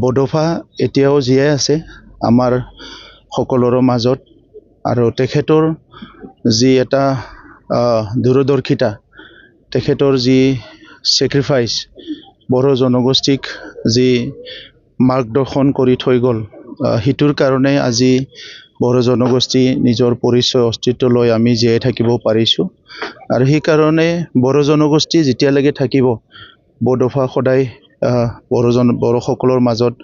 বডোফা এতিয়াও জীয়াই আছে আমাৰ সকলোৰে মাজত আৰু তেখেতৰ যি এটা দূৰদৰ্শিতা তেখেতৰ যি চেক্ৰিফাইচ বড়ো জনগোষ্ঠীক যি মাৰ্গদৰ্শন কৰি থৈ গ'ল সিটোৰ কাৰণে আজি বড়ো জনগোষ্ঠী নিজৰ পৰিচয় অস্তিত্ব লৈ আমি জীয়াই থাকিব পাৰিছোঁ আৰু সেইকাৰণে বড়ো জনগোষ্ঠী যেতিয়ালৈকে থাকিব বডোফা সদায় বড়োসকলৰ মাজত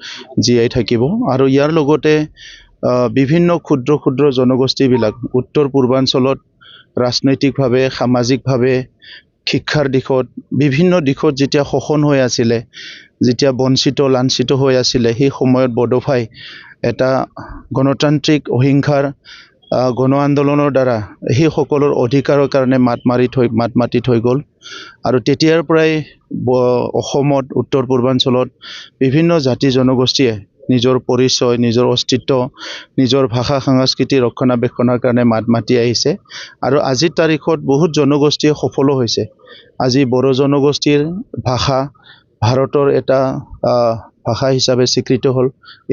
জীয়াই থাকিব আৰু ইয়াৰ লগতে বিভিন্ন ক্ষুদ্ৰ ক্ষুদ্ৰ জনগোষ্ঠীবিলাক উত্তৰ পূৰ্বাঞ্চলত ৰাজনৈতিকভাৱে সামাজিকভাৱে শিক্ষাৰ দিশত বিভিন্ন দিশত যেতিয়া শোষণ হৈ আছিলে যেতিয়া বঞ্চিত লাঞ্ছিত হৈ আছিলে সেই সময়ত বডোফাই এটা গণতান্ত্ৰিক অহিংসাৰ গণ আন্দোলনৰ দ্বাৰা সেই সকলৰ অধিকাৰৰ কাৰণে মাত মাতি থৈ গ'ল আৰু তেতিয়াৰ পৰাই অসমত উত্তৰ পূৰ্বাঞ্চলত বিভিন্ন জাতি জনগোষ্ঠীয়ে নিজৰ পৰিচয় নিজৰ অস্তিত্ব নিজৰ ভাষা সংস্কৃতি ৰক্ষণাবেক্ষণৰ কাৰণে মাত মাতি আহিছে আৰু আজিৰ তাৰিখত বহুত জনগোষ্ঠীয়ে সফল হৈছে আজি বড়ো জনগোষ্ঠীৰ ভাষা ভাৰতৰ এটা ভাষা হিচাপে স্বীকৃত হ'ল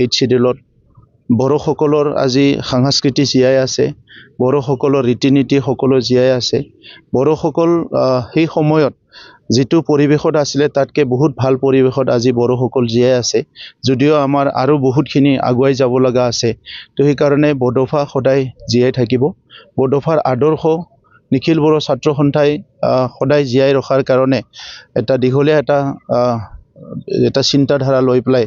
8th শিডিউলত বড়োসকলৰ আজি সংস্কৃতি জীয়াই আছে বড়োসকলৰ ৰীতি নীতি সকলো জীয়াই আছে বড়োসকল সেই সময়ত যেটো পৰিবেশত আছিলে তাতকে বহুত ভাল পৰিবেশত আজি বড়োসকল জীয়াই আছে যদিও আমাৰ আৰু বহুতখিনি আগুৱাই যাব লগা আছে তো সেই কাৰণে বডোফা সদায় জীয়াই থাকিব বডোফাৰ আদৰ্শ নিখিল বড়ো ছাত্ৰ সন্থাই সদায় জীয়াই ৰখাৰ কাৰণে এটা দীঘলীয়া এটা চিন্তাধাৰা লৈ পেলাই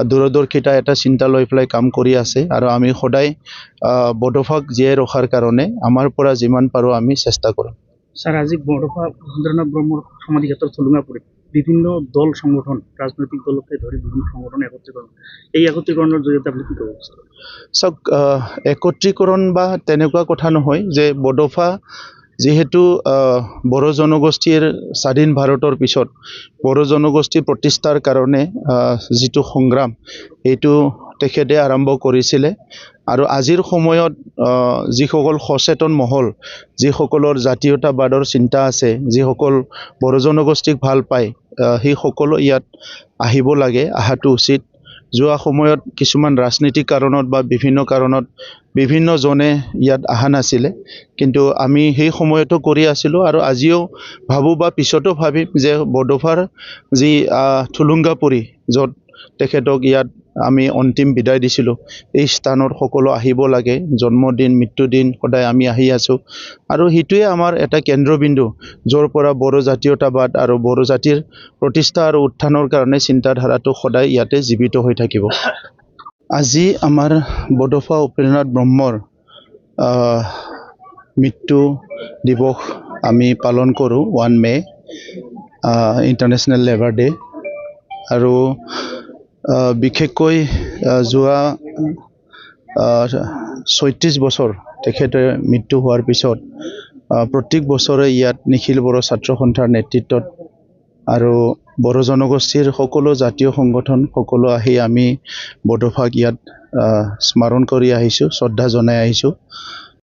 দূৰদৰ্শিতা এটা চিন্তা লৈ পেলাই কাম কৰি আছে আৰু আমি সদায় বডোফাক জীয়াই ৰখাৰ কাৰণে আমাৰ পৰা যিমান পাৰো আমি চেষ্টা কৰিম স্যার আজি বডোফা মহেন্দ্রনাথ ব্রহ্মর সমাধিক্ষেত্র থলুঙাপুরে বিভিন্ন দল সংগঠন রাজনৈতিক দলকে ধরে বিভিন্ন সংগঠন একত্রীকরণ এই একত্রীকরণের জৰিয়তে আপনি কি কব চাওক একত্ৰীকৰণ বা তেনেকুৱা কথা নহয় যে বডোফা যেহেতু বড়ো জনগোষ্ঠীৰ স্বাধীন ভাৰতৰ পিছত বড়ো জনগোষ্ঠী প্ৰতিষ্ঠাৰ কাৰণে যেটো সংগ্ৰাম এইটো তেখেতে আৰম্ভ কৰিছিলে আৰু আজিৰ সময়ত যিসকল সচেতন মহল যিসকলৰ জাতীয়তাবাদৰ চিন্তা আছে যিসকল বড়ো জনগোষ্ঠীক ভাল পায় সেই সকলো ইয়াত আহিব লাগে আহাটো উচিত যোৱা সময়ত কিছুমান ৰাজনৈতিক কাৰণত বা বিভিন্ন কাৰণত বিভিন্ন জনে ইয়াত আহা নাছিলে কিন্তু আমি সেই সময়তো কৰি আছিলো আৰু আজিও ভাবো বা পিছতো ভাবিম যে বডোফাৰ যি থলুঙাপুৰী য'ত তেখেতক ইয়াত আমি অন্তিম বিদায় দিছিলো এই স্থানত সকলো আহিব লাগে জন্মদিন মৃত্যুদিন সদায় আমি আহি আছো আৰু হিটোৱে আমাৰ এটা কেন্দ্ৰবিন্দু যৰ পৰা বড়ো জাতীয়তাবাদ আৰু বড়ো জাতিৰ প্ৰতিষ্ঠা আৰু উত্থানৰ কাৰণে চিন্তাধাৰাটো সদায় ইয়াতে জীৱিত হৈ থাকিব আজি আমাৰ বডোফা উপেন্দ্ৰনাথ ব্ৰহ্মৰ মৃত্যু দিৱস আমি পালন কৰোঁ 1 মে ইণ্টাৰনেশ্যনেল লেবাৰ ডে আৰু বিশেষকৈ যোৱা 36 বছৰ তেখেতে মৃত্যু হোৱাৰ পিছত প্ৰত্যেক বছৰে ইয়াত নিখিল বড়ো ছাত্ৰ সন্থাৰ নেতৃত্বত আৰু বড়ো জনগোষ্ঠীৰ সকলো জাতীয় সংগঠন সকলো আহি আমি বডোফাক ইয়াত স্মৰণ কৰি আহিছোঁ শ্ৰদ্ধা জনাই আহিছোঁ